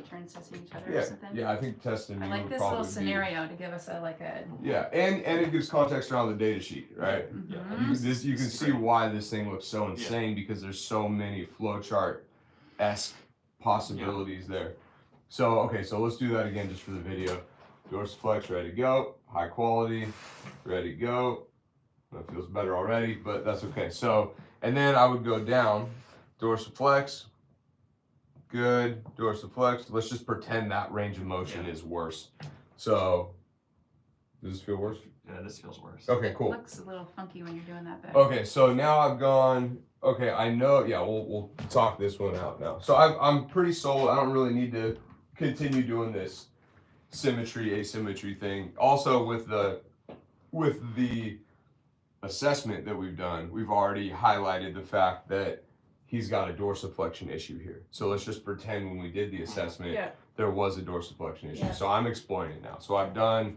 turns testing each other Yeah, or something? yeah, I think testing. I like this little scenario to give us a Yeah, and it gives context around the data sheet, right? Mm-hmm. You can see why this thing looks so insane because there's so many flowchart-esque possibilities there. So okay, so let's do that again just for the video. Dorsiflex, ready to go. High quality, ready to go. That feels better already, but that's okay. So, and then I would go down, dorsiflex, good, dorsiflex. Let's just pretend that range of motion is worse. So, does this feel worse? Yeah, this feels worse. Okay, cool. It looks a little funky when you're doing that back. Okay, so now I've gone, okay, I know, yeah, we'll talk this one out now. So I'm pretty sold. I don't really need to continue doing this symmetry, asymmetry thing. Also with the assessment that we've done, we've already highlighted the fact that he's got a dorsiflexion issue here. So let's just pretend when we did the assessment, there was a dorsiflexion issue. So I'm exploring it now. So I've done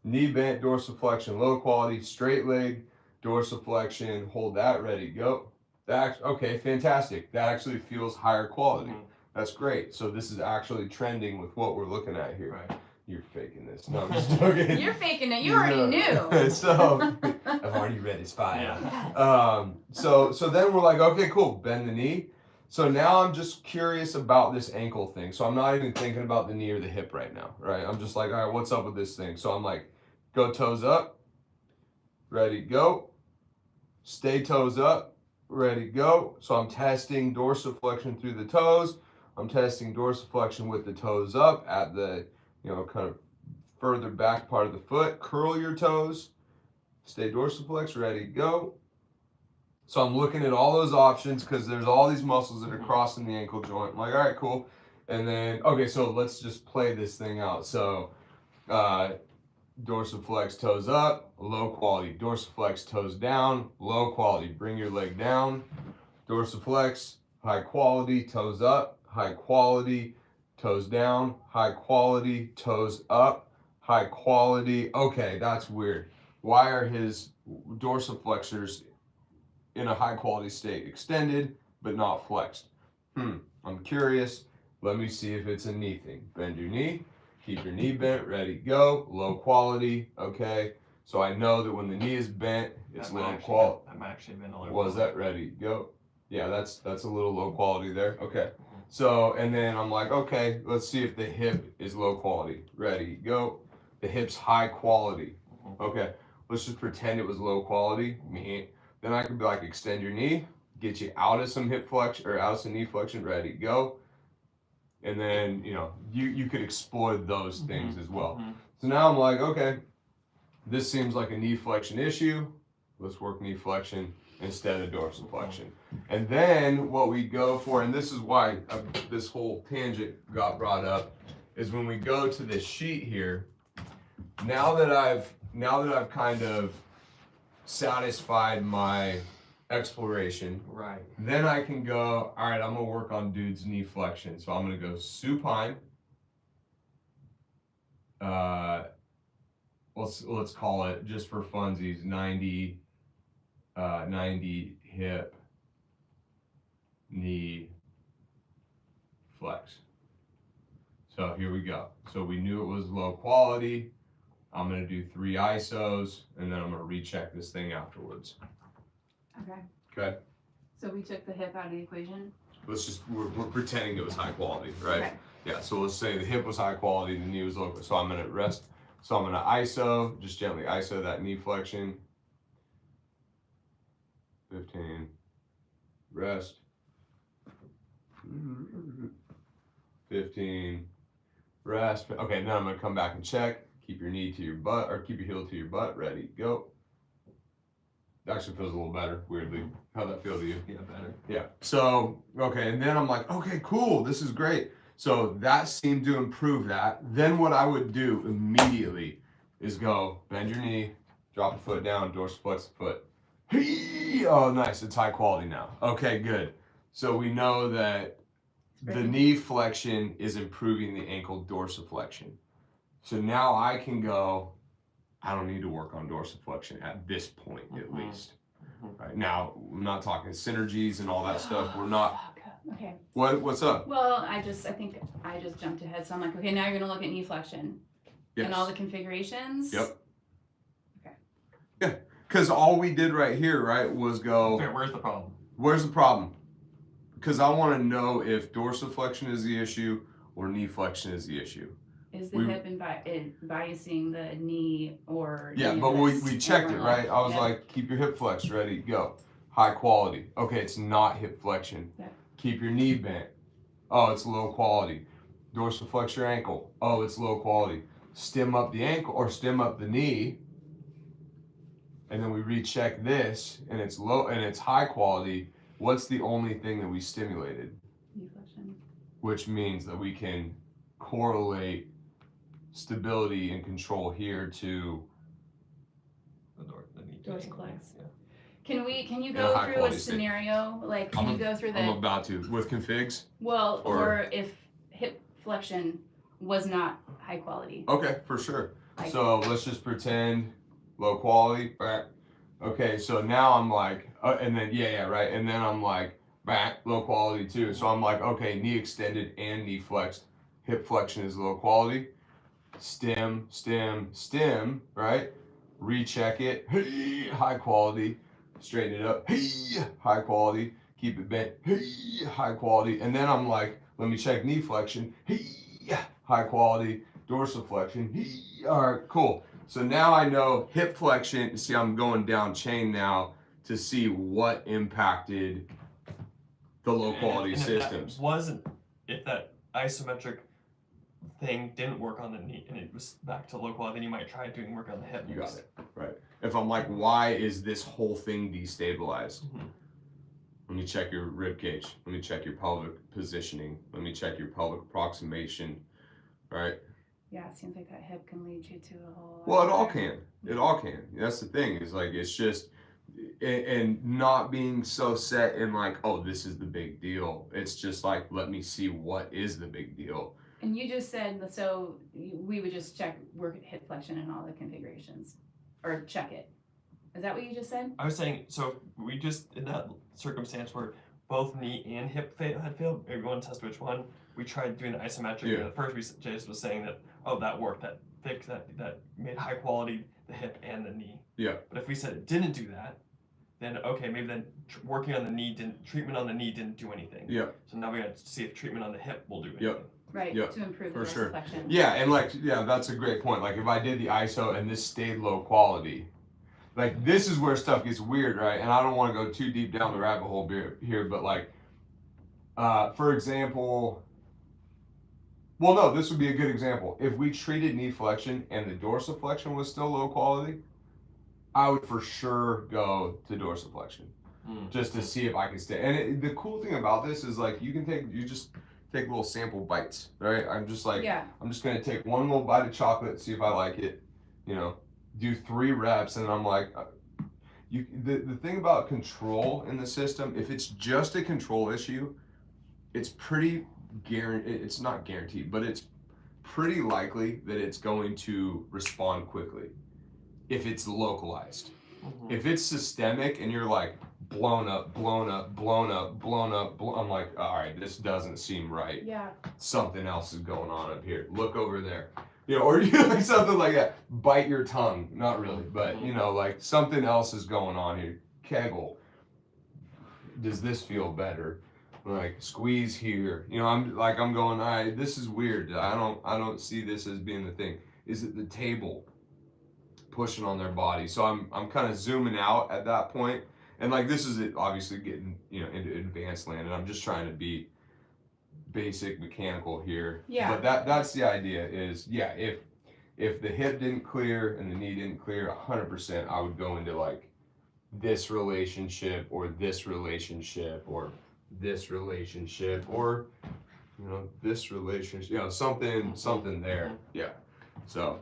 knee bent, dorsiflexion, low quality, straight leg, dorsiflexion, hold that, ready to go. Okay, fantastic. That actually feels higher quality. That's great. So this is actually trending with what we're looking at here. Right. You're faking this. No, I'm just joking. You're faking it. You already knew. So I've already read his file. So then we're like, okay, cool. Bend the knee. So now I'm just curious about this ankle thing. So I'm not even thinking about the knee or the hip right now, right? I'm just like, all right, what's up with this thing? So I'm like, go toes up, ready, go. Stay toes up, ready, go. So I'm testing dorsiflexion through the toes. I'm testing dorsiflexion with the toes up at the, kind of further back part of the foot. Curl your toes. Stay dorsiflex, ready, go. So I'm looking at all those options because there's all these muscles that are crossing the ankle joint. I'm like, all right, cool. And then, okay, so let's just play this thing out. So dorsiflex, toes up, low quality. Dorsiflex, toes down, low quality. Bring your leg down. Dorsiflex, high quality, toes up, high quality, toes down, high quality, toes up, high quality. Okay, that's weird. Why are his dorsiflexors in a high quality state extended but not flexed? I'm curious. Let me see if it's a knee thing. Bend your knee, keep your knee bent, ready, go. Low quality, okay. So I know that when the knee is bent, it's low quality. That might actually have been a little. Was that ready, go? Yeah, that's a little low quality there. Okay. So, and then I'm like, okay, let's see if the hip is low quality. Ready, go. The hip's high quality. Okay, let's just pretend it was low quality. Then I could be like, extend your knee, get you out of some hip flexion or out of some knee flexion. Ready, go. And then, you could exploit those things as well. So now I'm like, okay, this seems like a knee flexion issue. Let's work knee flexion instead of dorsiflexion. And then what we go for, and this is why this whole tangent got brought up, is when we go to this sheet here, now that I've kind of satisfied my exploration, right, then I can go, all right, I'm gonna work on dude's knee flexion. So I'm gonna go supine. Let's call it, just for funsies, 90 hip, knee, flex. So here we go. So we knew it was low quality. I'm gonna do 3 ISOs, and then I'm gonna recheck this thing afterwards. Okay. Okay. So we took the hip out of the equation? We're pretending it was high quality, right? Okay. Yeah, so let's say the hip was high quality, the knee was low. So I'm gonna rest. So I'm gonna ISO, just gently ISO that knee flexion. 15, rest. 15, rest. Okay, now I'm gonna come back and check. Keep your knee to your butt, or keep your heel to your butt. Ready, go. It actually feels a little better, weirdly. How'd that feel to you? Yeah, better. Yeah. So, okay, and then I'm like, okay, cool, this is great. So that seemed to improve that. Then what I would do immediately is go bend your knee, drop the foot down, dorsiflex the foot. Oh, nice, it's high quality now. Okay, good. So we know that the knee flexion is improving the ankle dorsiflexion. So now I can go, I don't need to work on dorsiflexion at this point, at least. Right now, I'm not talking synergies and all that stuff. We're not. Okay. What's up? Well, I think I just jumped ahead. So I'm like, okay, now you're gonna look at knee flexion and all the configurations. Yep. Okay. Yeah, because all we did right here, right, was go. Okay, where's the problem? Where's the problem? Because I want to know if dorsiflexion is the issue or knee flexion is the issue. Is the hip biasing the knee or? Yeah, but we checked it, right? I was like, keep your hip flexed, ready, go. High quality. Okay, it's not hip flexion. Yeah. Keep your knee bent. Oh, it's low quality. Dorsiflex your ankle. Oh, it's low quality. Stem up the ankle or stem up the knee. And then we recheck this and it's low and it's high quality. What's the only thing that we stimulated? Knee flexion. Which means that we can correlate stability and control here to the knee. Dorsiflex. Yeah. Can you In a go high through a quality state. scenario? Like, can you go through I'm the, about to with configs. well, or- or if hip flexion was not high quality? Okay, for sure. Like- So let's just pretend low quality. Back. Okay, so now I'm like, and then right, and then I'm like back low quality too. So I'm like, okay, knee extended and knee flexed. Hip flexion is low quality. Stem, right? Recheck it. Hey, high quality. Straighten it up. Hey, high quality. Keep it bent. Hey, high quality. And then I'm like, let me check knee flexion. Hey, high quality. Dorsiflexion. Hey. All right, cool. So now I know hip flexion. See, I'm going down chain now to see what impacted the low quality systems. If that isometric thing didn't work on the knee and it was back to low quality, then you might try doing work on the hip. You got it. Right. If I'm like, why is this whole thing destabilized? Mhm. Let me check your rib cage. Let me check your pelvic positioning. Let me check your pelvic approximation. Right. Yeah, it seems like that hip can lead you to a whole. Well, it all can. It all can. That's the thing. Is like it's just and not being so set in like, oh, this is the big deal. It's just like, let me see what is the big deal. And you just said, so we would just check work hip flexion and all the configurations, or check it. Is that what you just said? I was saying, so we just, in that circumstance where both knee and hip had failed, maybe one test which one, we tried doing the isometric. Yeah. And at first, Jace was saying that, oh, that worked, that fixed, that made high quality the hip and the knee. Yeah. But if we said it didn't do that, then okay, maybe then working on the knee treatment on the knee didn't do anything. Yeah. So now we got to see if treatment on the hip will do anything. Yep. Right, Yep, to improve for the sure. dorsiflexion. Yeah, and like, yeah, that's a great point. Like if I did the ISO and this stayed low quality, like this is where stuff gets weird, right? And I don't want to go too deep down the rabbit hole here, but like, for example, well, no, this would be a good example. If we treated knee flexion and the dorsiflexion was still low quality, I would for sure go to dorsiflexion just to see if I can stay. And the cool thing about this is like you just take little sample bites, right? I'm just like, Yeah. I'm just gonna take one little bite of chocolate, see if I like it, do 3 reps, and I'm like, the thing about control in the system, if it's just a control issue, it's pretty it's not guaranteed, but it's pretty likely that it's going to respond quickly if it's localized. Mm-hmm. If it's systemic and you're like blown up, I'm like, all right, this doesn't seem right. Yeah. Something else is going on up here. Look over there. Or like something like that. Bite your tongue. Not really, but like something else is going on here. Kegel. Does this feel better? Like squeeze here. I'm going, all right, this is weird. I don't see this as being the thing. Is it the table pushing on their body? So I'm kind of zooming out at that point. And like this is it obviously getting into advanced land, and I'm just trying to be basic mechanical here. Yeah. But that's the idea is if the hip didn't clear and the knee didn't clear 100%, I would go into like this relationship or this relationship or this relationship or this relationship, something there. Yeah. So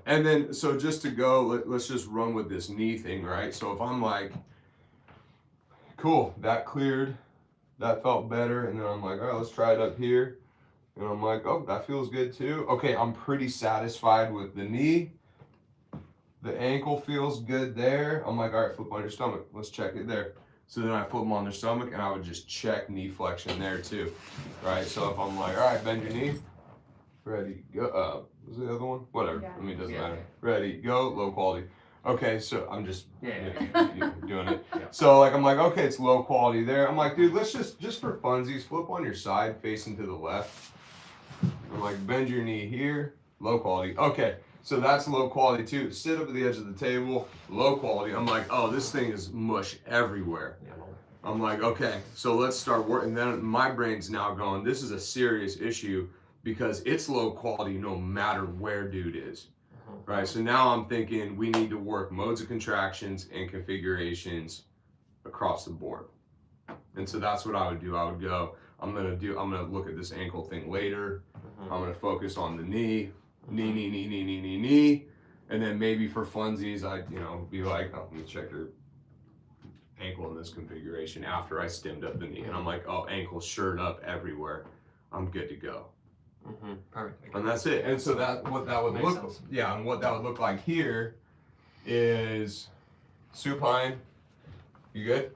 just to go, let's just run with this knee thing, right? So if I'm like, cool, that cleared, that felt better, and then I'm like, all right, let's try it up here. And I'm like, oh, that feels good too. Okay, I'm pretty satisfied with the knee. The ankle feels good there. I'm like, all right, flip on your stomach. Let's check it there. So then I flip them on their stomach and I would just check knee flexion there too, right? So if I'm like, all right, bend your knee, ready, go. Was the other one? Whatever. Yeah. I mean, it doesn't Yeah. matter. Ready, go, low quality. Okay, so I'm just Yeah. doing it. Yeah. So like I'm like, okay, it's low quality there. I'm like, dude, let's just for funsies, flip on your side facing to the left. I'm like, bend your knee here, low quality. Okay, so that's low quality too. Sit up at the edge of the table, low quality. I'm like, oh, this thing is mush everywhere. Yeah. I'm like, okay, so let's start working. Then my brain's now going, this is a serious issue because it's low quality no matter where dude is. Right, so now I'm thinking we need to work modes of contractions and configurations across the board. And so that's what I would do. I would go, I'm gonna look at this ankle thing later. I'm gonna focus on the knee, knee. And then maybe for funsies, I'd, be like, oh, let me check your ankle in this configuration after I stemmed up the knee. And I'm like, oh, ankle shirt up everywhere. I'm good to go. Perfect. And that's it. And so what that would Makes look, sense. yeah, and what that would look like here is supine. You good?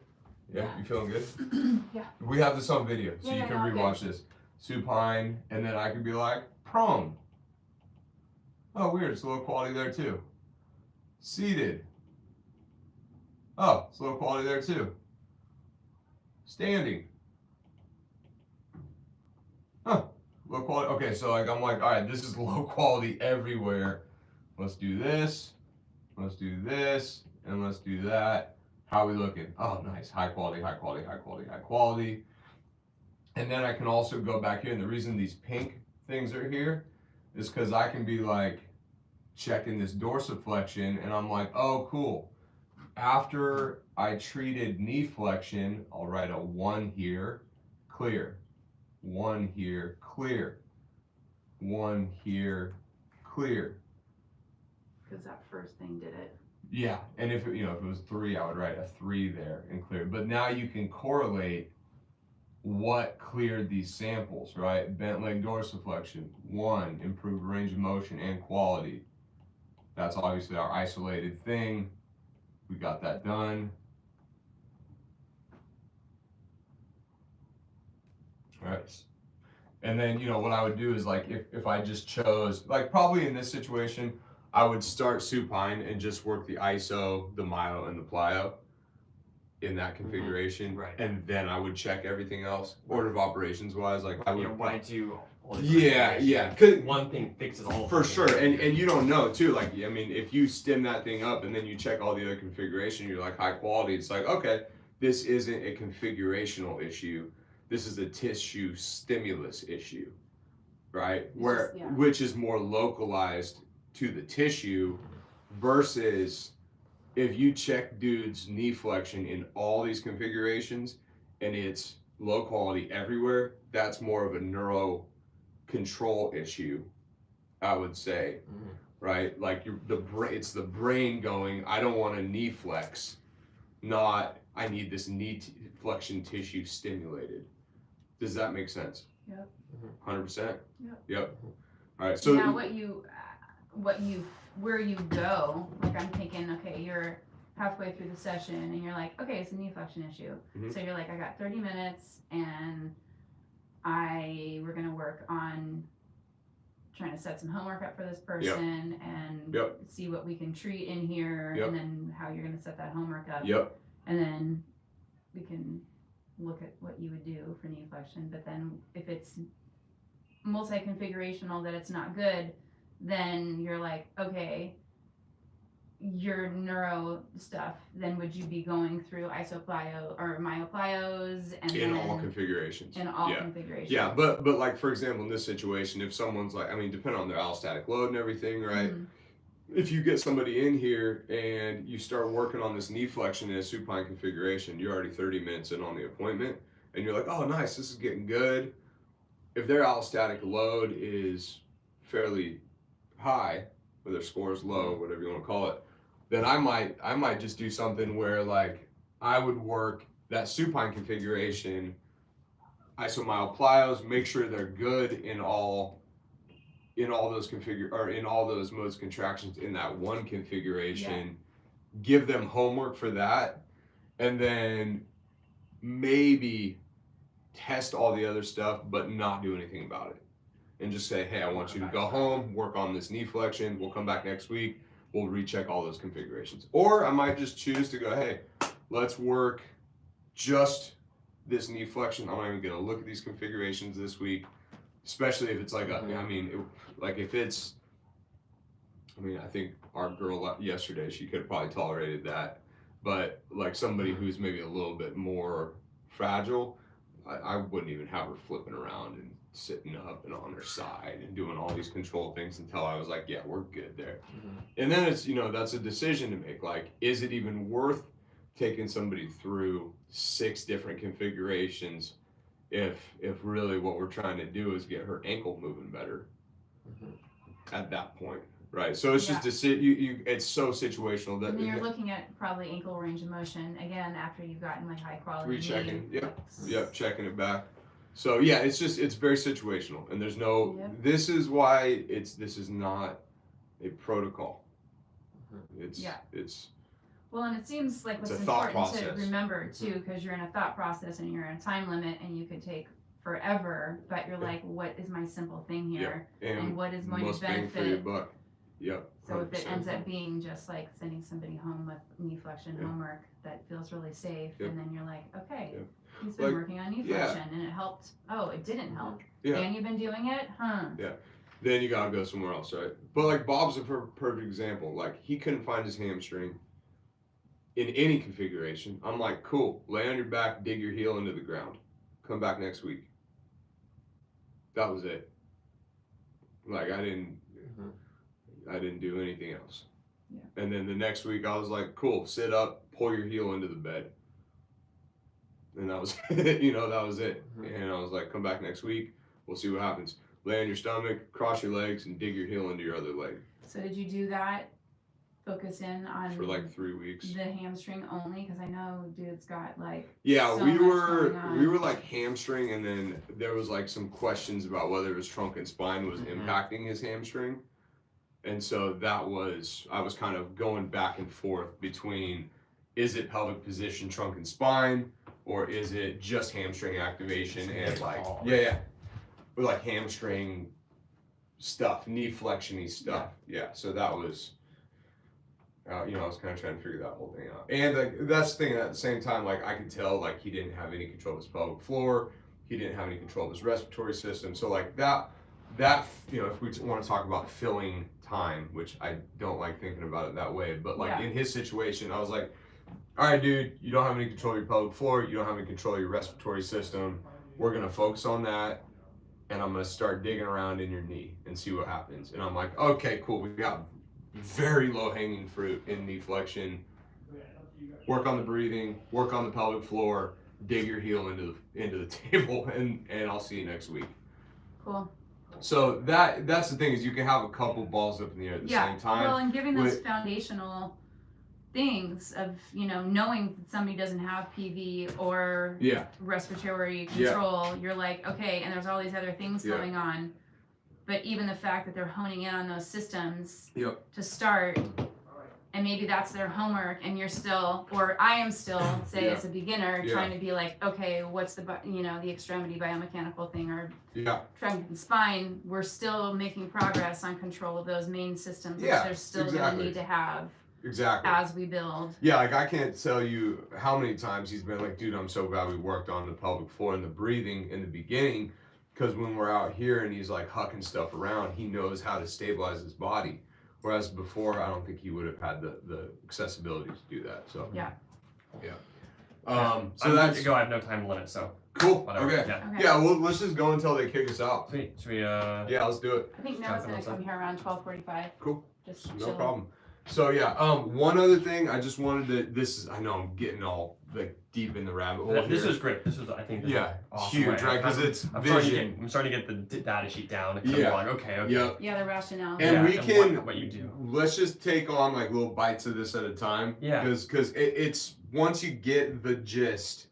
Yeah, Yeah. you feeling good? Yeah. We have this on video, so Yeah, you yeah, can no, rewatch okay. this. Supine, and then I could be like prone. Oh, weird. It's low quality there too. Seated. Oh, it's low quality there too. Standing. Huh. Low quality. Okay, so like I'm like, all right, this is low quality everywhere. Let's do this. Let's do this, and let's do that. How are we looking? Oh, nice. High quality, high quality, high quality, high quality. And then I can also go back here, and the reason these pink things are here is because I can be like checking this dorsiflexion, and I'm like, oh, cool. After I treated knee flexion, I'll write a 1 here, clear. 1 here, clear. 1 here, clear. Because that first thing did it. Yeah, and if if it was 3, I would write a 3 there and clear. But now you can correlate what cleared these samples, right? Bent leg dorsiflexion, 1, improved range of motion and quality. That's obviously our isolated thing. We got that done. All right. And then, what I would do is like, if I just chose, like probably in this situation, I would start supine and just work the iso, the myo, and the plyo in that configuration. Right. And then I would check everything else, order of operations wise, like I would. Why do all these Yeah, configurations? yeah. 'Cause One thing fixes all. for of them. sure, and you don't know too. Like, I mean, if you stem that thing up and then you check all the other configuration, you're like high quality. It's like, okay, this isn't a configurational issue. This is a tissue stimulus issue, right? Which is more localized to the tissue versus if you check dude's knee flexion in all these configurations and it's low quality everywhere, that's more of a neuro control issue, I would say, right? Like it's the brain going, I don't want a knee flex, not I need this knee flexion tissue stimulated. Does that make sense? Yep. 100%. Yep. All right. So now where you go, like I'm thinking, okay, you're halfway through the session and you're like, okay, it's a knee flexion issue. Mhm. So you're like, I got 30 minutes and we're gonna work on trying to set some homework up for this person and see what we can treat in here and then how you're gonna set that homework up. Yep. And then we can look at what you would do for knee flexion. But then if it's multi-configurational that it's not good, then you're like, okay, your neuro stuff, then would you be going through isoplyo or myoplyos and In then all configurations. in all configurations? Yeah, but like for example, in this situation, if someone's like, I mean, depending on their allostatic load and everything, right? Mhm. If you get somebody in here and you start working on this knee flexion in a supine configuration, you're already 30 minutes in on the appointment, and you're like, oh, nice, this is getting good. If their allostatic load is fairly high, or their score is low, whatever you want to call it, then I might just do something where like I would work that supine configuration, isomyoplyos, make sure they're good in all those in all those modes contractions in that one configuration, give them homework for that, and then maybe test all the other stuff, but not do anything about it. And just say, hey, I want you to go home, work on this knee flexion. We'll come back next week. We'll recheck all those configurations. Or I might just choose to go, hey, let's work just this knee flexion. I'm not even going to look at these configurations this week, especially if it's like, I think our girl yesterday, she could have probably tolerated that. But like somebody who's maybe a little bit more fragile, I wouldn't even have her flipping around and sitting up and on her side and doing all these control things until I was like, yeah, we're good there. And then it's, that's a decision to make. Like, is it even worth taking somebody through 6 different configurations if really what we're trying to do is get her ankle moving better at that point? Right, so it's just it's so situational that and you're looking at probably ankle range of motion again after you've gotten like high quality rechecking, checking it back. So yeah, it's very situational, and there's no. This is why this is not a protocol. It's well, and it seems like what's important to remember too, because you're in a thought process and you're in a time limit, and you could take forever, but you're like, what is my simple thing here, and what is going to benefit? For your buck. Yep. So if it ends up being just like sending somebody home with knee flexion homework that feels really safe, and then you're like, okay, he's been working on knee flexion and it helped. Oh, it didn't help. And you've been doing it, Yeah. Then you gotta go somewhere else, right? But like Bob's a perfect example. Like he couldn't find his hamstring in any configuration. I'm like, cool, lay on your back, dig your heel into the ground. Come back next week. That was it. Like I didn't do anything else. And then the next week I was like, cool, sit up, pull your heel into the bed. And that was it, that was it. And I was like, come back next week, we'll see what happens. Lay on your stomach, cross your legs, and dig your heel into your other leg. So did you do that? Focus in on for like 3 weeks. The hamstring only, because I know dude's got like we were like hamstring, and then there was like some questions about whether his trunk and spine was impacting his hamstring. And so I was kind of going back and forth between, is it pelvic position, trunk and spine, or is it just hamstring activation and with like hamstring stuff, knee flexion-y stuff. So that was, I was kind of trying to figure that whole thing out. And that's the thing, at the same time, like I could tell like he didn't have any control of his pelvic floor, he didn't have any control of his respiratory system. So like that, if we want to talk about filling time, which I don't like thinking about it that way, but like in his situation, I was like, all right, dude, you don't have any control of your pelvic floor, you don't have any control of your respiratory system. We're going to focus on that, and I'm going to start digging around in your knee and see what happens. And I'm like, okay, cool, we got very low hanging fruit in knee flexion. Work on the breathing, work on the pelvic floor, dig your heel into the table, and I'll see you next week. Cool. So that's the thing, is you can have a couple balls up in the air at the same time. Well, and giving those foundational things of, knowing that somebody doesn't have PV or respiratory control, you're like, okay, and there's all these other things going on. But even the fact that they're honing in on those systems to start, and maybe that's their homework, and you're still, or I am still, say as a beginner, trying to be like, okay, what's the extremity biomechanical thing, or trunk and spine, we're still making progress on control of those main systems, which they're still going to need to have as we build. Yeah, like I can't tell you how many times he's been like, dude, I'm so glad we worked on the pelvic floor and the breathing in the beginning, because when we're out here and he's like hucking stuff around, he knows how to stabilize his body. Whereas before, I don't think he would have had the accessibility to do that. So So that's to go. I have no time limit, so cool. Whatever. Okay. Yeah. Well, let's just go until they kick us out. Sweet. Should we? Yeah, let's do it. I think Noah's gonna come here around 12:45. Cool. Just no chilling. problem. So one other thing I just wanted to. I know I'm getting all like deep in the rabbit hole. This was great. This was, I think, awesome huge, right? Because it's vision. I'm starting to get the data sheet down. Like, okay. Yep. Yeah, the rationale. And we can. What you do. Let's just take on like little bites of this at a time. Yeah. Because it's once you get the gist,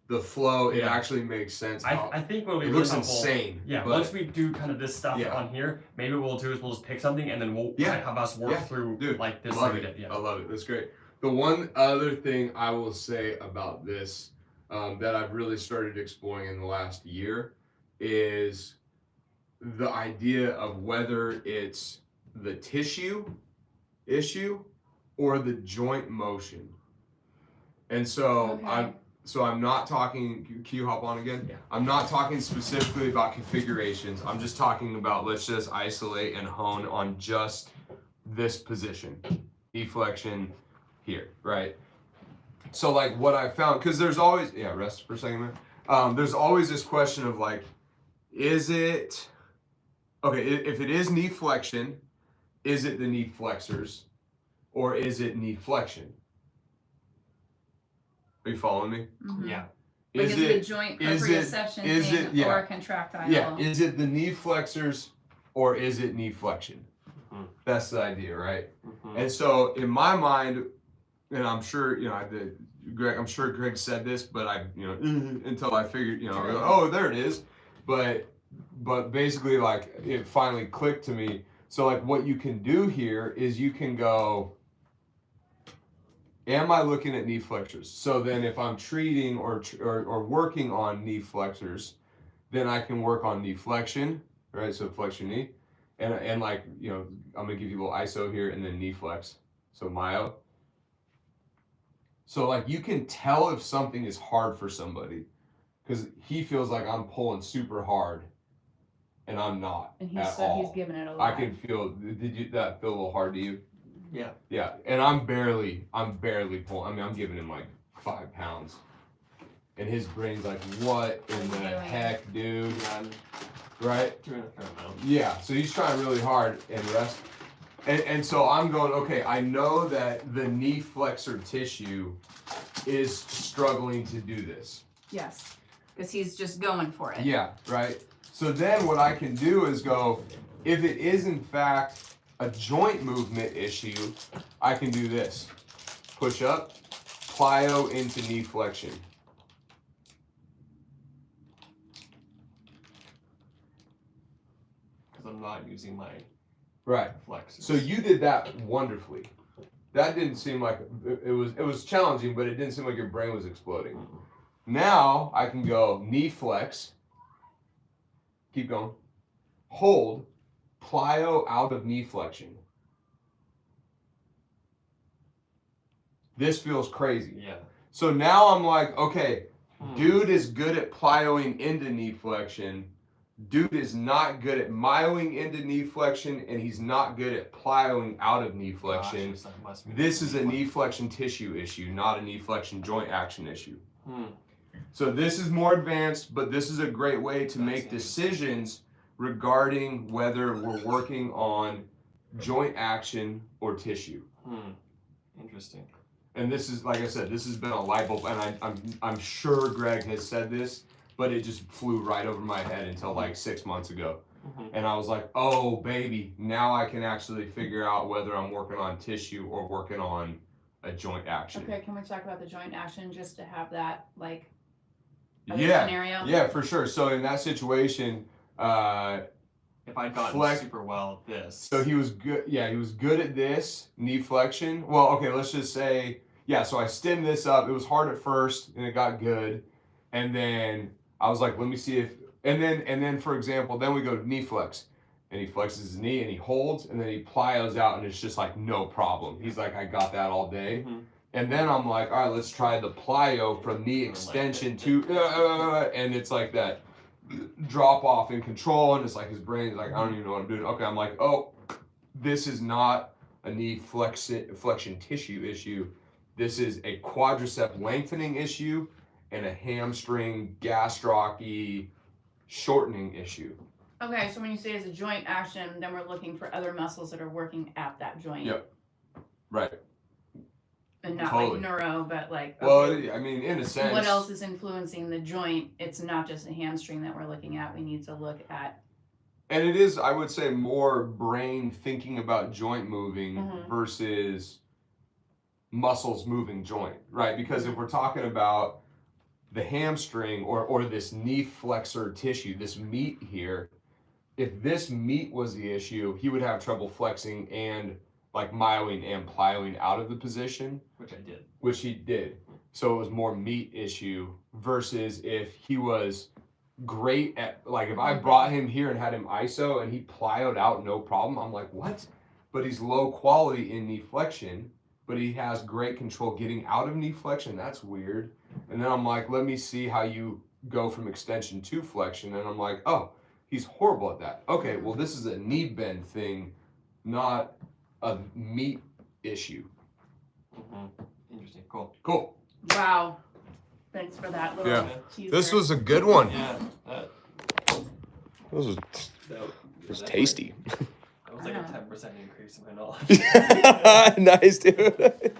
the flow, it actually makes sense. I think what we it looks insane. Yeah. Once we do kind of this stuff on here, maybe what we'll do is we'll just pick something and then we'll have us work through like this. Love it. I love it. That's great. The one other thing I will say about this, that I've really started exploring in the last year is the idea of whether it's the tissue issue or the joint motion. And so I'm not talking, can you hop on again? Yeah. I'm not talking specifically about configurations. I'm just talking about, let's just isolate and hone on just this position, deflection here, right? So like what I found, because there's always, rest for a second there. There's always this question of like, is it, okay, if it is knee flexion, is it the knee flexors or is it knee flexion? Are you following me? Mm-hmm. Yeah. Like is it a joint proprioception thing or a contractile? Yeah. Is it the knee flexors or is it knee flexion? Mm-hmm. That's the idea, right? Mm-hmm. And so in my mind, and I'm sure, Greg, I'm sure Greg said this, but I, until I figured, oh, there it is. But basically like it finally clicked to me. So like what you can do here is you can go, am I looking at knee flexors? So then if I'm treating or working on knee flexors, then I can work on knee flexion, right? So flex your knee. And like, I'm gonna give you a little iso here and then knee flex. So myo. So like you can tell if something is hard for somebody because he feels like I'm pulling super hard and I'm not. And at all. He's giving it a lot. I can feel, did that feel a little hard to you? Yeah. Yeah, and I'm barely pulling. I mean, I'm giving him like 5 pounds. And his brain's like, what in the heck, dude? Yeah, right? doing a fair amount. Yeah, so he's trying really hard and rest. And so I'm going, okay, I know that the knee flexor tissue is struggling to do this. Yes, because he's just going for it. Yeah, right? So then what I can do is go, if it is in fact a joint movement issue, I can do this. Push up, plyo into knee flexion. Because I'm not using my flexors. So you did that wonderfully. That didn't seem like, it was challenging, but it didn't seem like your brain was exploding. Mm-hmm. Now I can go knee flex, keep going, hold, plyo out of knee flexion. This feels crazy. Yeah. So now I'm like, okay, dude is good at plyoing into knee flexion. Dude is not good at myoing into knee flexion, and he's not good at plyoing out of knee flexion. This is a knee flexion tissue issue, not a knee flexion joint action issue. So this is more advanced, but this is a great way to make decisions regarding whether we're working on joint action or tissue. Interesting. And this is, like I said, this has been a light bulb, and I'm sure Greg has said this, but it just flew right over my head until like 6 months ago. And I was like, oh baby, now I can actually figure out whether I'm working on tissue or working on a joint action. Okay, can we talk about the joint action just to have that like scenario? Yeah, for sure. So in that situation, if I'd gotten super well at this. So he was good. Yeah, he was good at this knee flexion. Well, okay, let's just say, so I stemmed this up. It was hard at first and it got good. And then I was like, let me see if, and then for example, then we go to knee flex and he flexes his knee and he holds and then he plyos out and it's just like no problem. He's like, I got that all day. And then I'm like, all right, let's try the plyo from knee extension to, and it's like that drop off in control, and it's like his brain is like, I don't even know what I'm doing. Okay, I'm like, oh, this is not a knee flexion tissue issue. This is a quadricep lengthening issue and a hamstring gastroc shortening issue. Okay, so when you say it's a joint action, then we're looking for other muscles that are working at that joint. Yep. Right. And not like neuro, but like. Okay, well, I mean, in a sense. What else is influencing the joint? It's not just a hamstring that we're looking at. We need to look at. And it is, I would say, more brain thinking about joint moving versus muscles moving joint, right? Because if we're talking about the hamstring or this knee flexor tissue, this meat here, if this meat was the issue, he would have trouble flexing and like myoing and plyoing out of the position. Which I did. Which he did. so it was more meat issue versus if he was great at, like, if I brought him here and had him ISO and he plyoed out no problem, I'm like, what? But he's low quality in knee flexion, but he has great control getting out of knee flexion. That's weird. And then I'm like, let me see how you go from extension to flexion. And I'm like, oh, he's horrible at that. Okay, well, this is a knee bend thing, not a meat issue. Interesting. Cool. Cool. Wow. Thanks for that little Yeah. teaser. This was a good one. Yeah. This was tasty. That was like a 10% increase in my knowledge. Nice, dude.